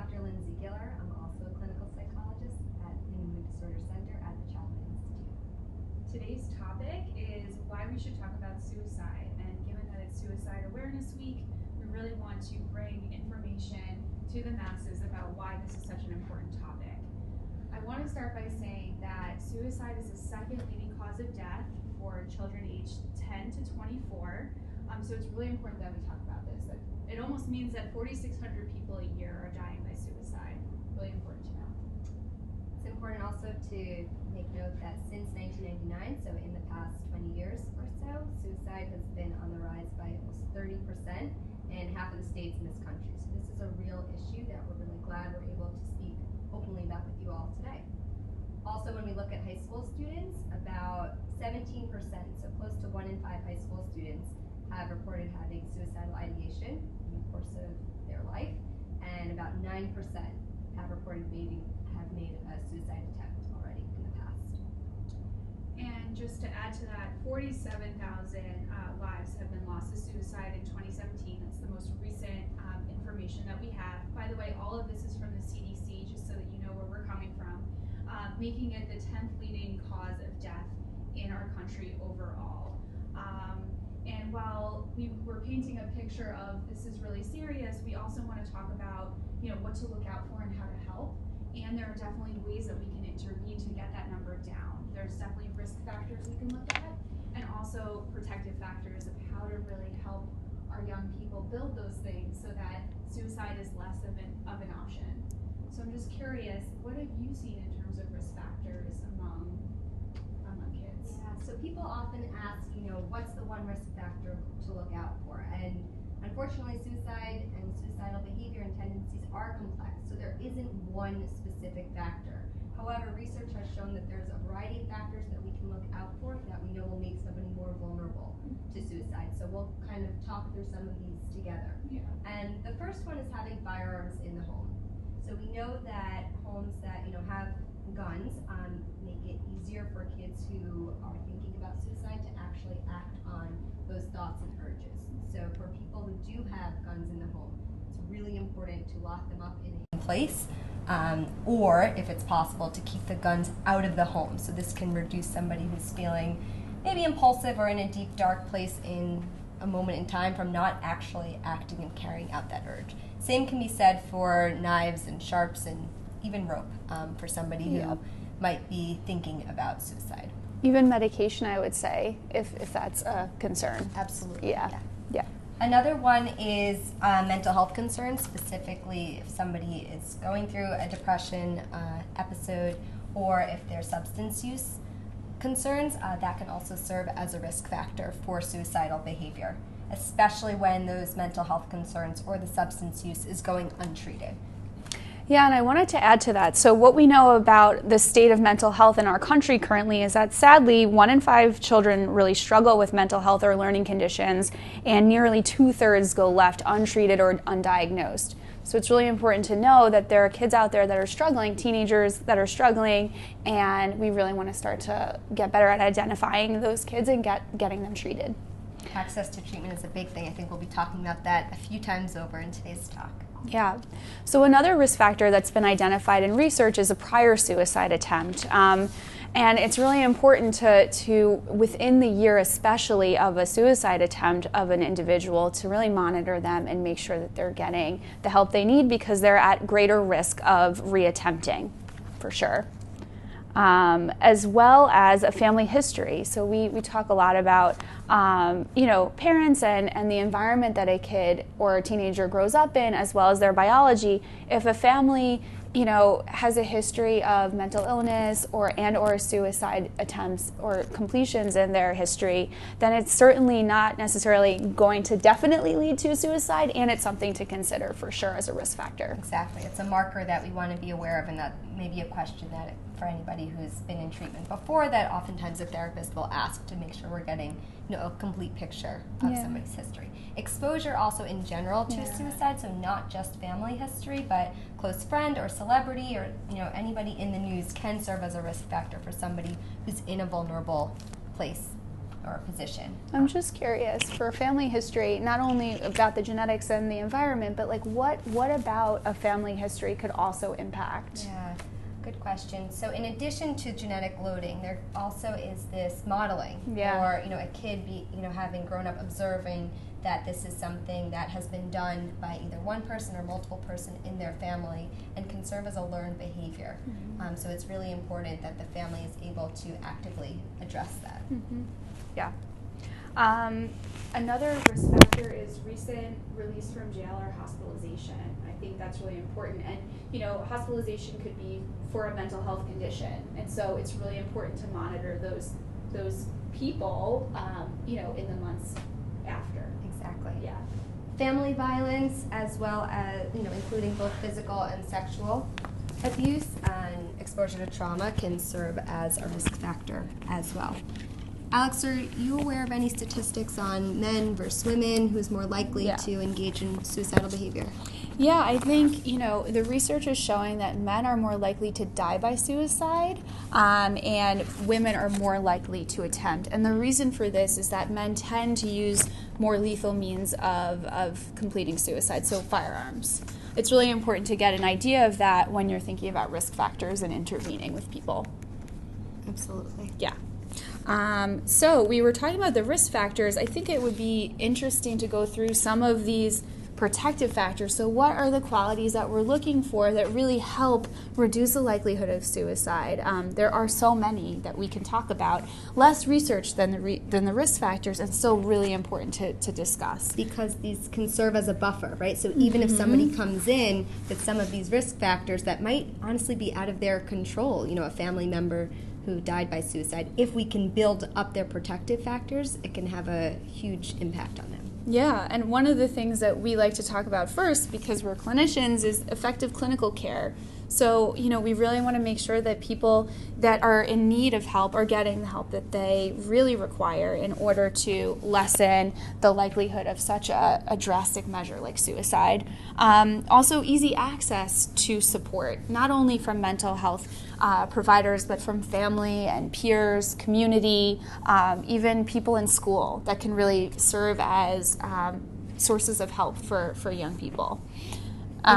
Dr. Lindsay Giller. I'm also a clinical psychologist at the Mood Disorder Center at the Chapman Institute. Today's topic is why we should talk about suicide, and given that it's Suicide Awareness Week, we really want to bring information to the masses about why this is such an important topic. I want to start by saying that suicide is the second leading cause of death for children aged 10 to 24. So it's really important that we talk about this. It almost means that 4,600 people a year are dying by suicide. Really important to know. It's important also to make note that since 1999, so in the past 20 years or so, suicide has been on the rise by almost 30% in half of the states in this country. So this is a real issue that we're really glad we're able to speak openly about with you all today. Also, when we look at high school students, about 17%, so close to 1 in 5 high school students, have reported having suicidal ideation in the course of their life, and about 9% have reported have made a suicide attempt already in the past. And just to add to that, 47,000 lives have been lost to suicide in 2017. That's the most recent information that we have. By the way, all of this is from the CDC, just so that you know where we're coming from, making it the 10th leading cause of death in our country overall. And while we're painting a picture of this is really serious, we also want to talk about what to look out for and how to help. And there are definitely ways that we can intervene to get that number down. There's definitely risk factors we can look at, and also protective factors of how to really help our young people build those things so that suicide is less of an option. So I'm just curious, what have you seen in terms of risk factors among kids? Yeah, so people often ask, what's the one risk factor to look out for? And unfortunately, suicide and suicidal behavior and tendencies are complex, so there isn't one specific factor. However, research has shown that there's a variety of factors that we can look out for that we know will make somebody more vulnerable to suicide. So we'll kind of talk through some of these together. Yeah. And the first one is having firearms in the home. So we know that homes that have guns make it easier for kids who are thinking about suicide to actually act on those thoughts and urges. So for people who do have guns in the home, it's really important to lock them up in a place, or if it's possible, to keep the guns out of the home. So this can reduce somebody who's feeling maybe impulsive or in a deep, dark place in a moment in time from not actually acting and carrying out that urge. Same can be said for knives and sharps and even rope for somebody who might be thinking about suicide. Even medication, I would say, if that's a concern. Absolutely. Yeah. Another one is mental health concerns, specifically if somebody is going through a depression episode, or if there's substance use concerns, that can also serve as a risk factor for suicidal behavior, especially when those mental health concerns or the substance use is going untreated. Yeah, and I wanted to add to that. So what we know about the state of mental health in our country currently is that sadly 1 in 5 children really struggle with mental health or learning conditions, and nearly 2/3 go left untreated or undiagnosed. So it's really important to know that there are kids out there that are struggling, teenagers that are struggling, and we really want to start to get better at identifying those kids and getting them treated. Access to treatment is a big thing. I think we'll be talking about that a few times over in today's talk. Yeah. So another risk factor that's been identified in research is a prior suicide attempt. And it's really important to, within the year especially of a suicide attempt of an individual, to really monitor them and make sure that they're getting the help they need, because they're at greater risk of reattempting, for sure. As well as a family history. So we talk a lot about parents and the environment that a kid or a teenager grows up in, as well as their biology. If a family has a history of mental illness or suicide attempts or completions in their history, then it's certainly not necessarily going to definitely lead to suicide, and it's something to consider for sure as a risk factor. Exactly. It's a marker that we want to be aware of, and that may be a question that for anybody who's been in treatment before, that oftentimes a therapist will ask to make sure we're getting a complete picture of somebody's history. Exposure also in general to suicide, so not just family history, but close friend or celebrity or anybody in the news can serve as a risk factor for somebody who's in a vulnerable place or position. I'm just curious, for family history, not only about the genetics and the environment, but like what about a family history could also impact? Yeah, good question. So in addition to genetic loading, there also is this modeling, or a kid having grown up observing that this is something that has been done by either one person or multiple person in their family and can serve as a learned behavior. So it's really important that the family is able to actively address that. Yeah. Another risk factor is recent release from jail or hospitalization. I think that's really important. And, hospitalization could be for a mental health condition. And so it's really important to monitor those people, in the months after. Exactly. Yeah. Family violence, as well as, including both physical and sexual abuse and exposure to trauma, can serve as a risk factor as well. Alex, are you aware of any statistics on men versus women who's more likely to engage in suicidal behavior? Yeah, I think, the research is showing that men are more likely to die by suicide, and women are more likely to attempt. And the reason for this is that men tend to use more lethal means of completing suicide, so firearms. It's really important to get an idea of that when you're thinking about risk factors and intervening with people. Absolutely. Yeah. So we were talking about the risk factors. I think it would be interesting to go through some of these protective factors. So what are the qualities that we're looking for that really help reduce the likelihood of suicide? There are so many that we can talk about. Less research than the risk factors, and still really important to discuss. Because these can serve as a buffer, right? So even if somebody comes in with some of these risk factors that might honestly be out of their control, a family member who died by suicide, if we can build up their protective factors, it can have a huge impact on them. Yeah, and one of the things that we like to talk about first, because we're clinicians, is effective clinical care. So, we really want to make sure that people that are in need of help are getting the help that they really require in order to lessen the likelihood of such a drastic measure like suicide. Also, easy access to support, not only from mental health providers, but from family and peers, community, even people in school that can really serve as sources of help for young people. Go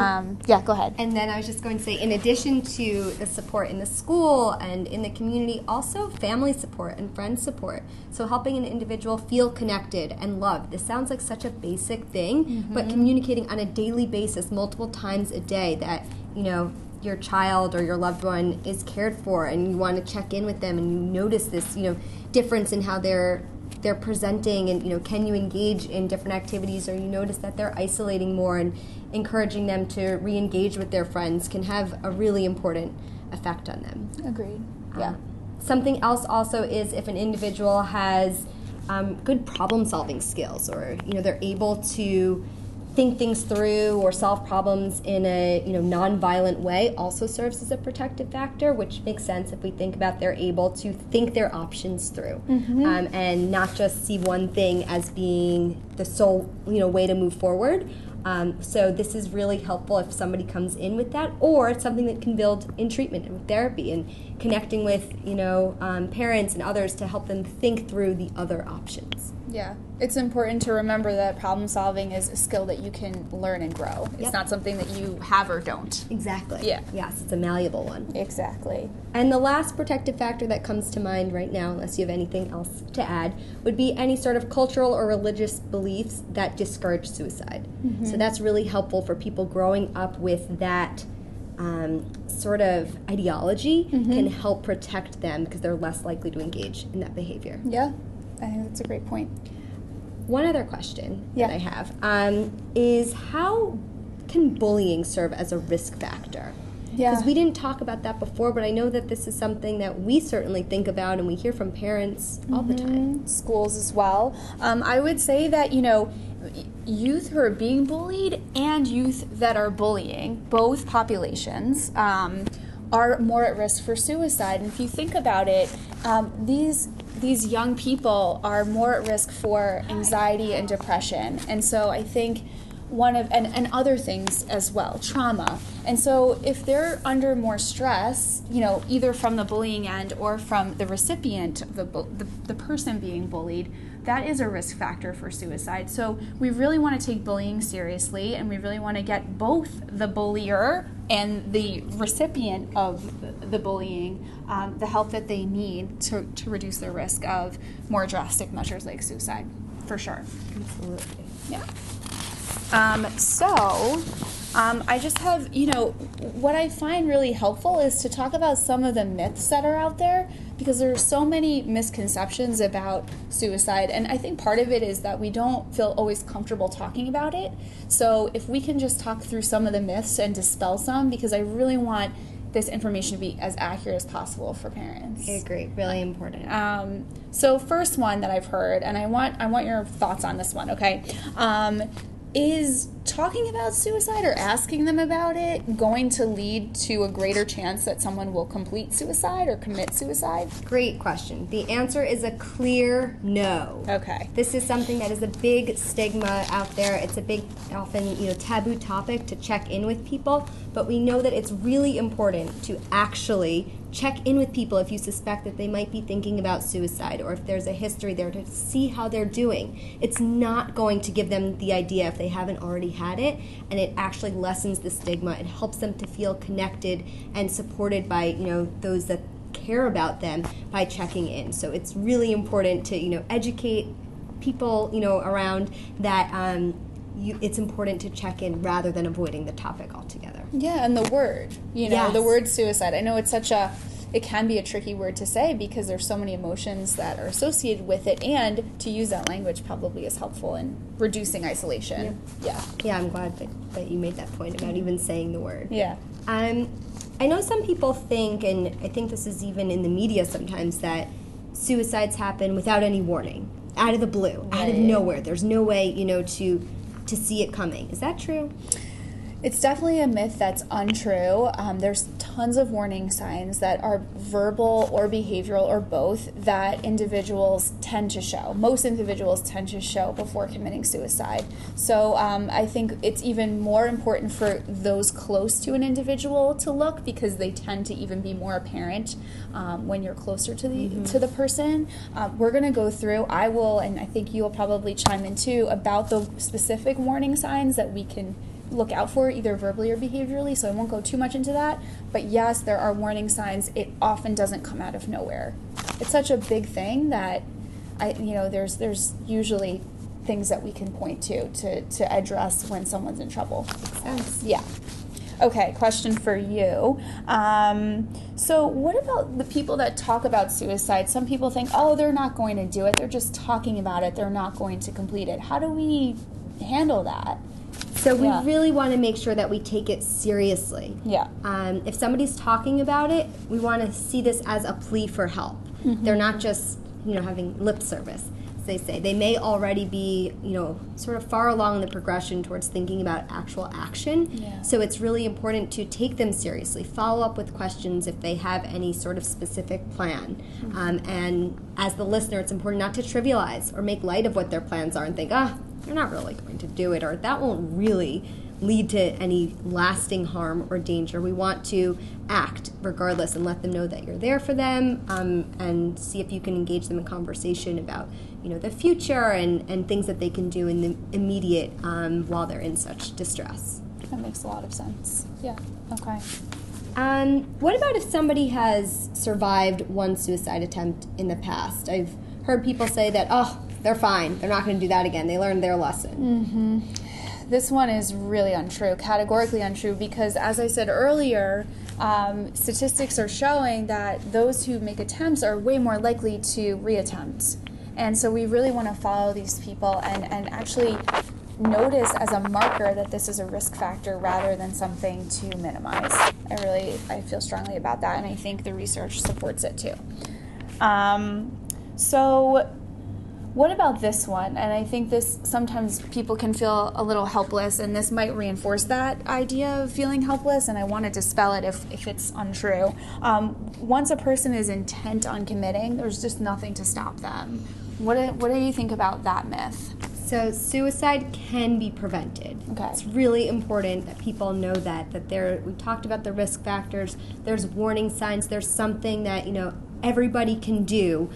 ahead. And then I was just going to say, in addition to the support in the school and in the community, also family support and friend support. So helping an individual feel connected and loved. This sounds like such a basic thing, but communicating on a daily basis, multiple times a day, that, your child or your loved one is cared for, and you want to check in with them, and you notice this, difference in how they're presenting, and can you engage in different activities, or you notice that they're isolating more, and encouraging them to re-engage with their friends can have a really important effect on them. Agreed. Yeah. Something else also is if an individual has good problem-solving skills, or they're able to think things through or solve problems in a non-violent way, also serves as a protective factor, which makes sense if we think about they're able to think their options through, and not just see one thing as being the sole way to move forward. So this is really helpful if somebody comes in with that, or it's something that can build in treatment and with therapy and connecting with parents and others to help them think through the other options. Yeah, it's important to remember that problem solving is a skill that you can learn and grow. It's not something that you have or don't. Exactly. Yeah. Yes, it's a malleable one. Exactly. And the last protective factor that comes to mind right now, unless you have anything else to add, would be any sort of cultural or religious beliefs that discourage suicide. So that's really helpful for people growing up with that sort of ideology, can help protect them because they're less likely to engage in that behavior. Yeah, I think that's a great point. One other question that I have is, how can bullying serve as a risk factor? Because we didn't talk about that before, but I know that this is something that we certainly think about and we hear from parents all the time. Schools as well. I would say that, youth who are being bullied and youth that are bullying, both populations, are more at risk for suicide. And if you think about it, these young people are more at risk for anxiety and depression. And so I think and other things as well, trauma. And so if they're under more stress, either from the bullying end or from the recipient, the person being bullied, that is a risk factor for suicide. So we really want to take bullying seriously, and we really want to get both the bullier and the recipient of the bullying the help that they need to reduce their risk of more drastic measures like suicide, for sure. Absolutely. Yeah. I just have, what I find really helpful is to talk about some of the myths that are out there, because there are so many misconceptions about suicide, and I think part of it is that we don't feel always comfortable talking about it. So if we can just talk through some of the myths and dispel some, because I really want this information to be as accurate as possible for parents. I agree. Really important. So first one that I've heard, and I want your thoughts on this one, okay? Is talking about suicide or asking them about it going to lead to a greater chance that someone will complete suicide or commit suicide? Great question. The answer is a clear no. Okay. This is something that is a big stigma out there. It's a big, often, taboo topic to check in with people, but we know that it's really important to actually check in with people if you suspect that they might be thinking about suicide, or if there's a history there, to see how they're doing. It's not going to give them the idea if they haven't already had it, and it actually lessens the stigma. It helps them to feel connected and supported by those that care about them by checking in. So it's really important to educate people around that. It's important to check in rather than avoiding the topic altogether. Yeah, and the word, Yes. the word suicide. I know it can be a tricky word to say because there's so many emotions that are associated with it, and to use that language probably is helpful in reducing isolation. Yeah. Yeah, I'm glad that you made that point about even saying the word. Yeah. I know some people think, and I think this is even in the media sometimes, that suicides happen without any warning, out of the blue, out of nowhere. There's no way, to see it coming. Is that true? It's definitely a myth that's untrue. There's tons of warning signs that are verbal or behavioral or both that individuals tend to show. Most individuals tend to show before committing suicide. So I think it's even more important for those close to an individual to look, because they tend to even be more apparent when you're closer to the person. We're going to go through, I will, and I think you'll probably chime in too, about the specific warning signs that we can look out for, either verbally or behaviorally, so I won't go too much into that. But yes, there are warning signs. It often doesn't come out of nowhere. It's such a big thing that there's usually things that we can point to address when someone's in trouble. Makes sense. Yeah. Okay, question for you. So what about the people that talk about suicide? Some people think, oh, they're not going to do it. They're just talking about it. They're not going to complete it. How do we handle that? So we really want to make sure that we take it seriously. Yeah. If somebody's talking about it, we want to see this as a plea for help. Mm-hmm. They're not just, having lip service, as they say. They may already be, sort of far along the progression towards thinking about actual action. Yeah. So it's really important to take them seriously, follow up with questions if they have any sort of specific plan. Mm-hmm. And as the listener, it's important not to trivialize or make light of what their plans are and think, they're not really going to do it, or that won't really lead to any lasting harm or danger. We want to act regardless and let them know that you're there for them, and see if you can engage them in conversation about the future and things that they can do in the immediate while they're in such distress. That makes a lot of sense. Yeah. Okay. What about if somebody has survived one suicide attempt in the past? I've heard people say that, they're fine. They're not going to do that again. They learned their lesson. Mm-hmm. This one is really untrue, categorically untrue, because as I said earlier, statistics are showing that those who make attempts are way more likely to reattempt. And so we really want to follow these people and actually notice as a marker that this is a risk factor rather than something to minimize. I feel strongly about that, and I think the research supports it too. So what about this one? And I think this, sometimes people can feel a little helpless, and this might reinforce that idea of feeling helpless, and I want to dispel it if it's untrue. Once a person is intent on committing, there's just nothing to stop them. What do you think about that myth? So suicide can be prevented. Okay. It's really important that people know that we talked about the risk factors, there's warning signs, there's something that, everybody can do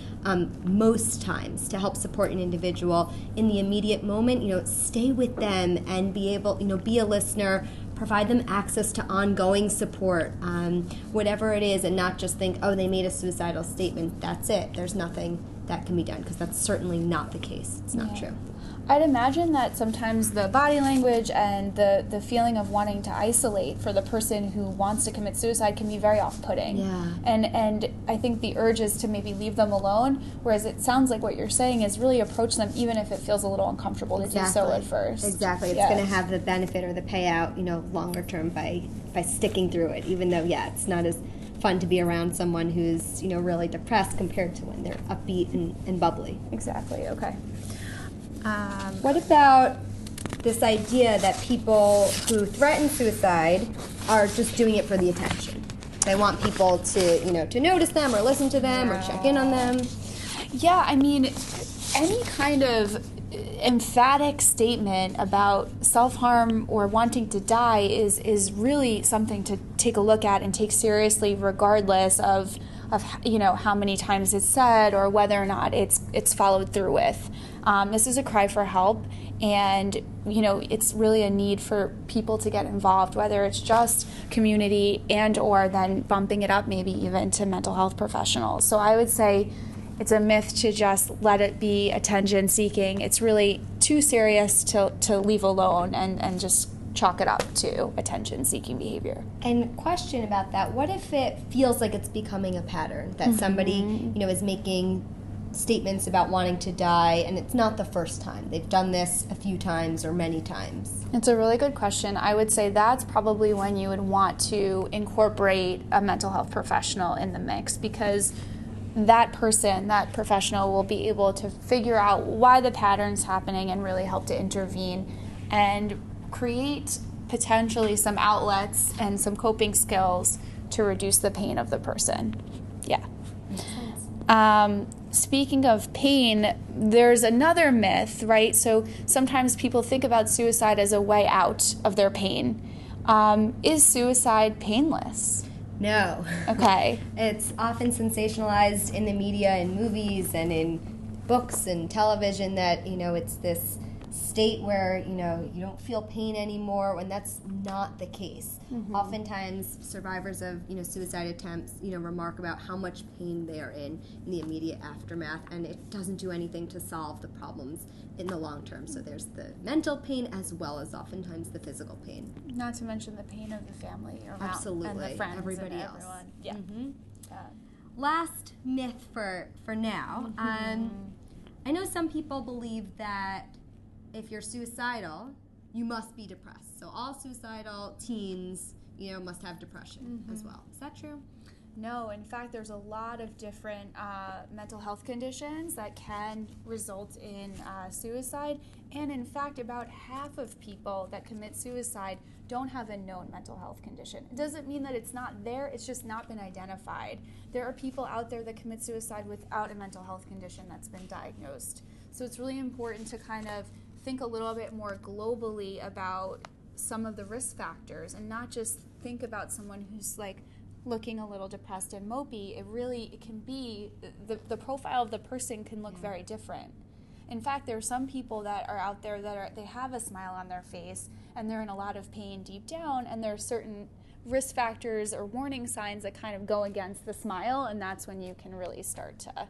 most times to help support an individual in the immediate moment. Stay with them and be able, be a listener, provide them access to ongoing support, whatever it is, and not just think, oh, they made a suicidal statement, that's it. There's nothing that can be done, because that's certainly not the case. It's not true. I'd imagine that sometimes the body language and the feeling of wanting to isolate for the person who wants to commit suicide can be very off-putting. Yeah. And I think the urge is to maybe leave them alone, whereas it sounds like what you're saying is really approach them even if it feels a little uncomfortable to do so at first. Exactly. It's going to have the benefit or the payout, longer term by sticking through it, even though, it's not as fun to be around someone who's, really depressed compared to when they're upbeat and bubbly. Exactly. Okay. What about this idea that people who threaten suicide are just doing it for the attention? They want people to, to notice them or listen to them or check in on them. Yeah, I mean, any kind of emphatic statement about self-harm or wanting to die is really something to take a look at and take seriously, regardless of how many times it's said or whether or not it's followed through with. This is a cry for help, and it's really a need for people to get involved, whether it's just community and or then bumping it up maybe even to mental health professionals. So I would say it's a myth to just let it be attention seeking. It's really too serious to leave alone and just chalk it up to attention seeking behavior. And question about that, what if it feels like it's becoming a pattern, that somebody is making statements about wanting to die, and it's not the first time? They've done this a few times or many times. It's a really good question. I would say that's probably when you would want to incorporate a mental health professional in the mix, because that professional will be able to figure out why the pattern's happening and really help to intervene and create potentially some outlets and some coping skills to reduce the pain of the person. Yeah. Makes sense. Speaking of pain, there's another myth, right? So sometimes people think about suicide as a way out of their pain. Is suicide painless? No. Okay. It's often sensationalized in the media, in movies, and in books and television that, it's this state where, you don't feel pain anymore, when that's not the case. Oftentimes, survivors of, suicide attempts, remark about how much pain they are in the immediate aftermath, and it doesn't do anything to solve the problems in the long term. So there's the mental pain as well as oftentimes the physical pain. Not to mention the pain of the family around Absolutely. and the friends Everybody and else. everyone. Yeah. Last myth for now. I know some people believe that if you're suicidal, you must be depressed. So all suicidal teens, must have depression as well. Is that true? No, in fact, there's a lot of different mental health conditions that can result in suicide. And in fact, about half of people that commit suicide don't have a known mental health condition. It doesn't mean that it's not there, it's just not been identified. There are people out there that commit suicide without a mental health condition that's been diagnosed. So it's really important to kind of think a little bit more globally about some of the risk factors and not just think about someone who's like looking a little depressed and mopey. It can be, the profile of the person can look very different. In fact, there are some people that are out there that they have a smile on their face and they're in a lot of pain deep down, and there are certain risk factors or warning signs that kind of go against the smile, and that's when you can really start to,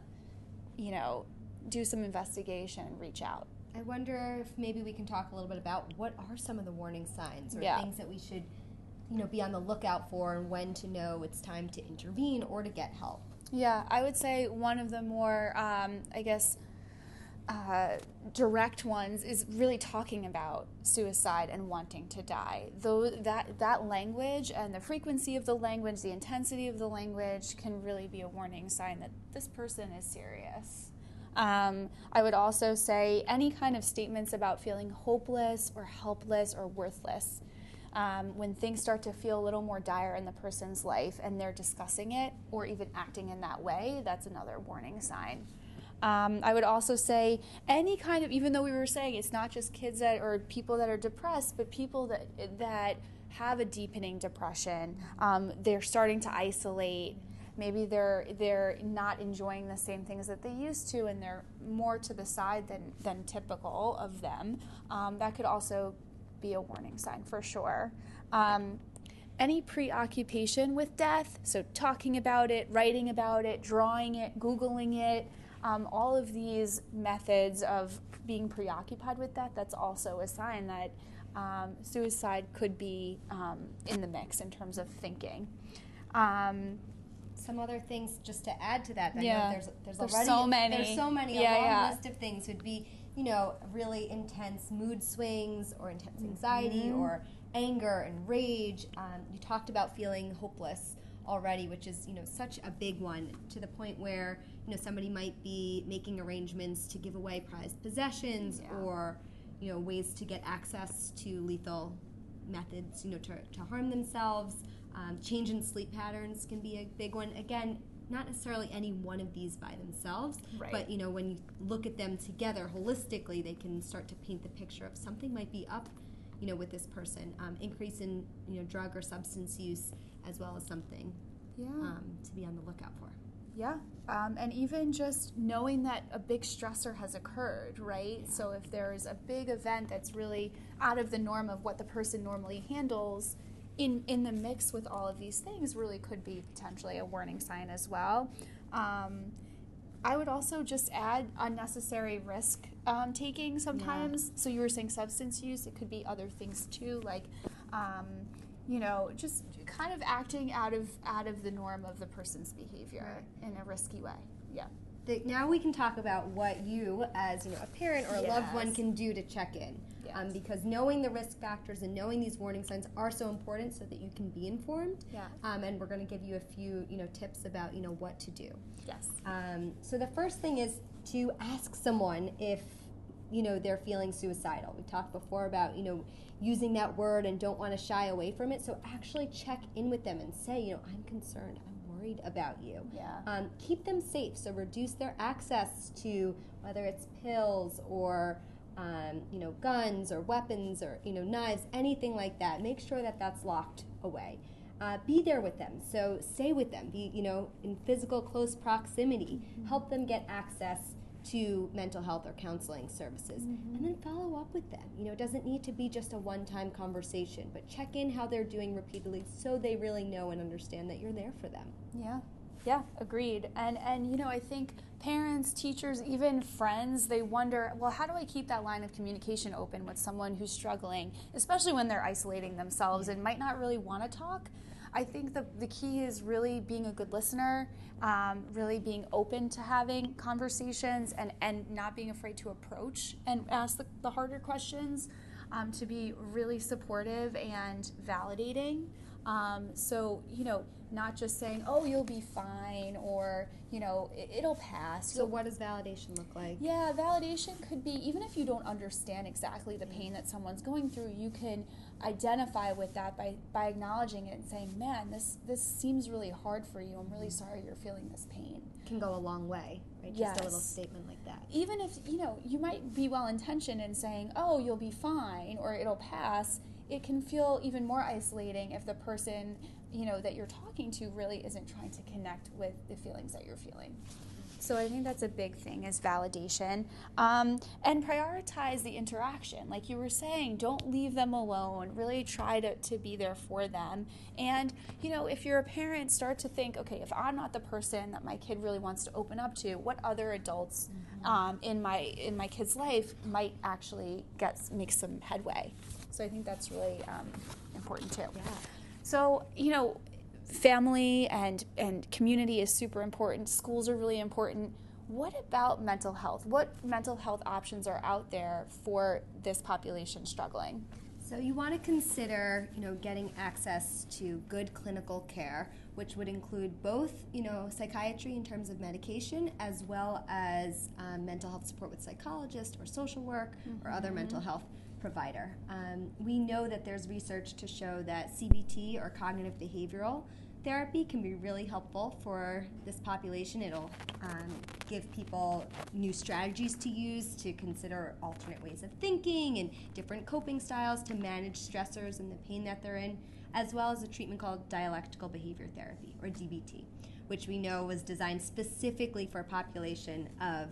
do some investigation and reach out. I wonder if maybe we can talk a little bit about what are some of the warning signs or things that we should, be on the lookout for, and when to know it's time to intervene or to get help. Yeah, I would say one of the more, direct ones is really talking about suicide and wanting to die. Though that language and the frequency of the language, the intensity of the language can really be a warning sign that this person is serious. I would also say any kind of statements about feeling hopeless or helpless or worthless. When things start to feel a little more dire in the person's life and they're discussing it or even acting in that way, that's another warning sign. I would also say any kind of, even though we were saying it's not just kids that or people that are depressed, but people that have a deepening depression, they're starting to isolate. Maybe they're not enjoying the same things that they used to, and they're more to the side than typical of them. That could also be a warning sign for sure. Any preoccupation with death, so talking about it, writing about it, drawing it, Googling it, all of these methods of being preoccupied with death, that's also a sign that suicide could be in the mix in terms of thinking. Some other things just to add to that. Yeah. I know there's already so many. There's so many. Yeah, a long yeah. list of things would be, really intense mood swings or intense anxiety or anger and rage. You talked about feeling hopeless already, which is such a big one, to the point where somebody might be making arrangements to give away prized possessions or ways to get access to lethal methods to harm themselves. Change in sleep patterns can be a big one. Again, not necessarily any one of these by themselves, right. But when you look at them together holistically, they can start to paint the picture of something might be up with this person. Increase in drug or substance use, as well as something to be on the lookout for. Yeah, and even just knowing that a big stressor has occurred, right? Yeah. So if there's a big event that's really out of the norm of what the person normally handles, in the mix with all of these things really could be potentially a warning sign as well. I would also just add unnecessary risk taking sometimes. Yeah. So you were saying substance use, it could be other things too, like just kind of acting out of the norm of the person's behavior in a risky way. Yeah. Now we can talk about what you, as a parent or a loved one, can do to check in. Yes. Because knowing the risk factors and knowing these warning signs are so important, so that you can be informed. Yeah. And we're going to give you a few tips about what to do. Yes. So the first thing is to ask someone if they're feeling suicidal. We talked before about using that word and don't want to shy away from it. So actually check in with them and say I'm concerned. Worried about you. Yeah. Keep them safe, so reduce their access to whether it's pills or guns or weapons or knives, anything like that. Make sure that that's locked away. Be there with them, so stay with them. Be in physical close proximity. Mm-hmm. Help them get access to mental health or counseling services, and then follow up with them. It doesn't need to be just a one-time conversation, but check in how they're doing repeatedly so they really know and understand that you're there for them. Yeah, agreed. And I think parents, teachers, even friends, they wonder, well, how do I keep that line of communication open with someone who's struggling, especially when they're isolating themselves and might not really want to talk? I think the key is really being a good listener, really being open to having conversations and not being afraid to approach and ask the harder questions, to be really supportive and validating. So, not just saying, oh, you'll be fine, or, it'll pass. So what does validation look like? Yeah, validation could be, even if you don't understand exactly the pain that someone's going through, you can identify with that by acknowledging it and saying, man, this seems really hard for you. I'm really sorry you're feeling this pain. Can go a long way, right? Yes. Just a little statement like that. Even if, you might be well-intentioned in saying, oh, you'll be fine, or it'll pass, it can feel even more isolating if the person, that you're talking to really isn't trying to connect with the feelings that you're feeling. So I think that's a big thing, is validation. And prioritize the interaction. Like you were saying, don't leave them alone. Really try to be there for them. And, if you're a parent, start to think, okay, if I'm not the person that my kid really wants to open up to, what other adults in my kid's life might actually make some headway? So I think that's really important too. Yeah. So, family and community is super important. Schools are really important. What about mental health? What mental health options are out there for this population struggling? So you want to consider, getting access to good clinical care, which would include both, psychiatry in terms of medication, as well as mental health support with psychologists or social work or other mental health provider. We know that there's research to show that CBT, or cognitive behavioral therapy can be really helpful for this population. It'll give people new strategies to use to consider alternate ways of thinking and different coping styles to manage stressors and the pain that they're in, as well as a treatment called dialectical behavior therapy, or DBT, which we know was designed specifically for a population of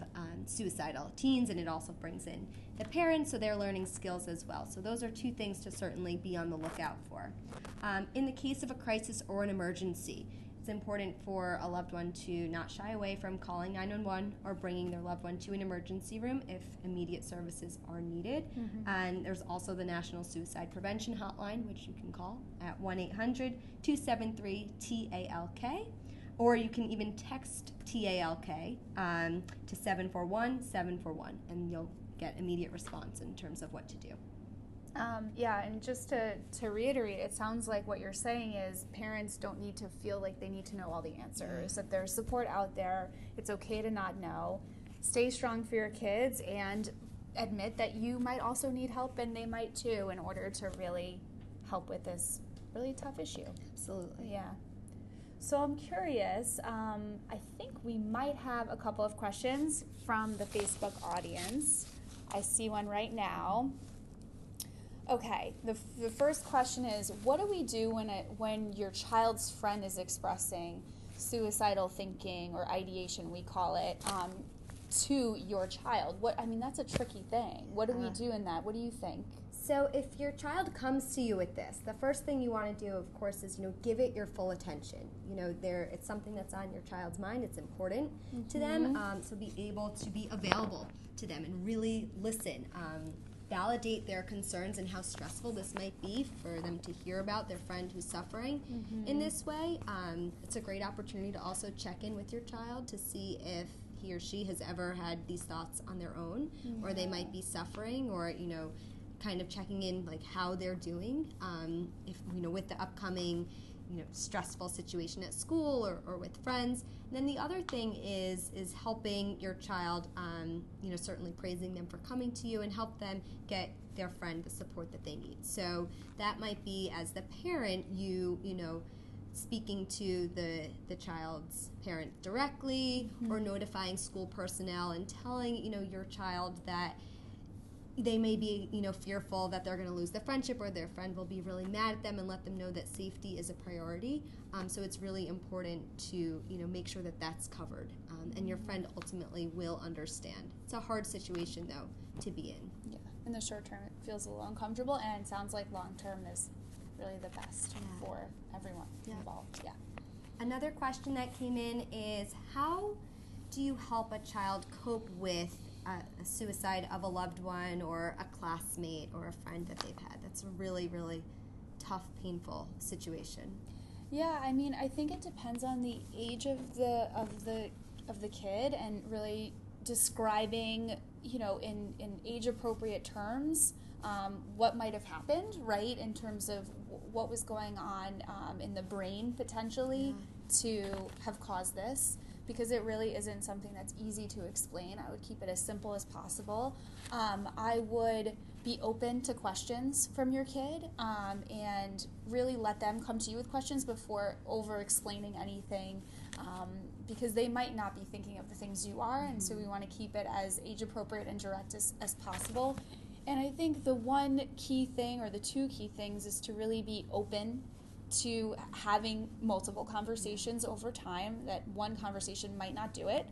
suicidal teens, and it also brings in the parents, so they're learning skills as well. So those are two things to certainly be on the lookout for. In the case of a crisis or an emergency, it's important for a loved one to not shy away from calling 911 or bringing their loved one to an emergency room if immediate services are needed. And there's also the National Suicide Prevention Hotline, which you can call at 1-800-273-TALK. Or you can even text TALK to 741-741, and you'll get immediate response in terms of what to do. Yeah, and just to reiterate, it sounds like what you're saying is parents don't need to feel like they need to know all the answers, that there's support out there. It's okay to not know. Stay strong for your kids and admit that you might also need help, and they might too, in order to really help with this really tough issue. Absolutely. Yeah. So I'm curious, I think we might have a couple of questions from the Facebook audience. I see one right now. Okay, the first question is, what do we do when your child's friend is expressing suicidal thinking or ideation, we call it, to your child? That's a tricky thing. What do we do in that? What do you think? So if your child comes to you with this, the first thing you want to do, of course, is give it your full attention. It's something that's on your child's mind. It's important to them, so be able to be available to them and really listen. Validate their concerns and how stressful this might be for them to hear about their friend who's suffering in this way. It's a great opportunity to also check in with your child to see if he or she has ever had these thoughts on their own, or they might be suffering, or kind of checking in like how they're doing, if with the upcoming stressful situation at school or with friends. And then the other thing is helping your child, certainly praising them for coming to you, and help them get their friend the support that they need. So that might be, as the parent, speaking to the child's parent directly, or notifying school personnel and telling your child that they may be, fearful that they're going to lose the friendship, or their friend will be really mad at them, and let them know that safety is a priority. So it's really important to, make sure that that's covered, and your friend ultimately will understand. It's a hard situation, though, to be in. Yeah. In the short term, it feels a little uncomfortable, and it sounds like long term is really the best for everyone involved. Yeah. Another question that came in is, how do you help a child cope with a suicide of a loved one or a classmate or a friend that they've had? That's a really, really tough, painful situation. Yeah, I think it depends on the age of the kid, and really describing, in age appropriate terms, what might have happened, right? In terms of what was going on in the brain potentially to have caused this. Because it really isn't something that's easy to explain. I would keep it as simple as possible. I would be open to questions from your kid, and really let them come to you with questions before over-explaining anything, because they might not be thinking of the things you are, and so we want to keep it as age-appropriate and direct as possible. And I think the one key thing, or the two key things, is to really be open to having multiple conversations over time. That one conversation might not do it,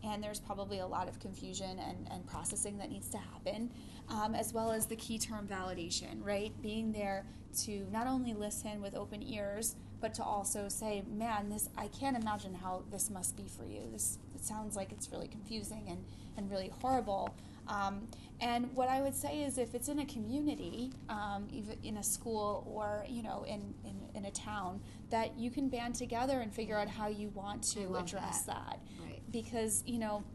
and there's probably a lot of confusion and processing that needs to happen, as well as the key term validation, right? Being there to not only listen with open ears, but to also say, man, I can't imagine how this must be for you. It sounds like it's really confusing and really horrible. And what I would say is, if it's in a community, even in a school, or in a town, that you can band together and figure out how you want to address that. Right. Because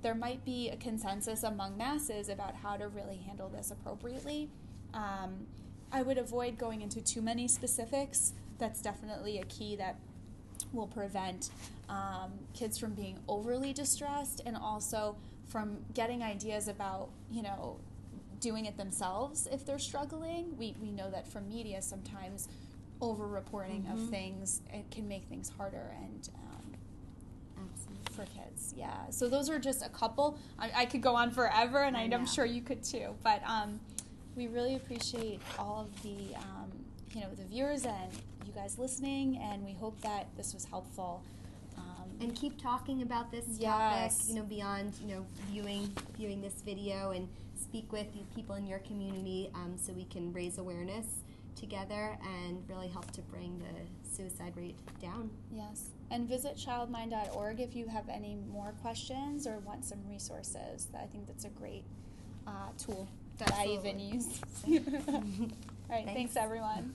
there might be a consensus among masses about how to really handle this appropriately. I would avoid going into too many specifics. That's definitely a key that will prevent kids from being overly distressed, and also from getting ideas about, doing it themselves if they're struggling. We know that from media sometimes over-reporting of things, it can make things harder and Absolutely. for kids. Yeah. So those are just a couple. I could go on forever, and I'm sure you could too. But we really appreciate all of the the viewers and you guys listening, and we hope that this was helpful. And keep talking about this Yes. topic, beyond, viewing this video, and speak with people in your community so we can raise awareness together and really help to bring the suicide rate down. Yes. And visit childmind.org if you have any more questions or want some resources. I think that's a great tool that I even use. All right. Thanks everyone.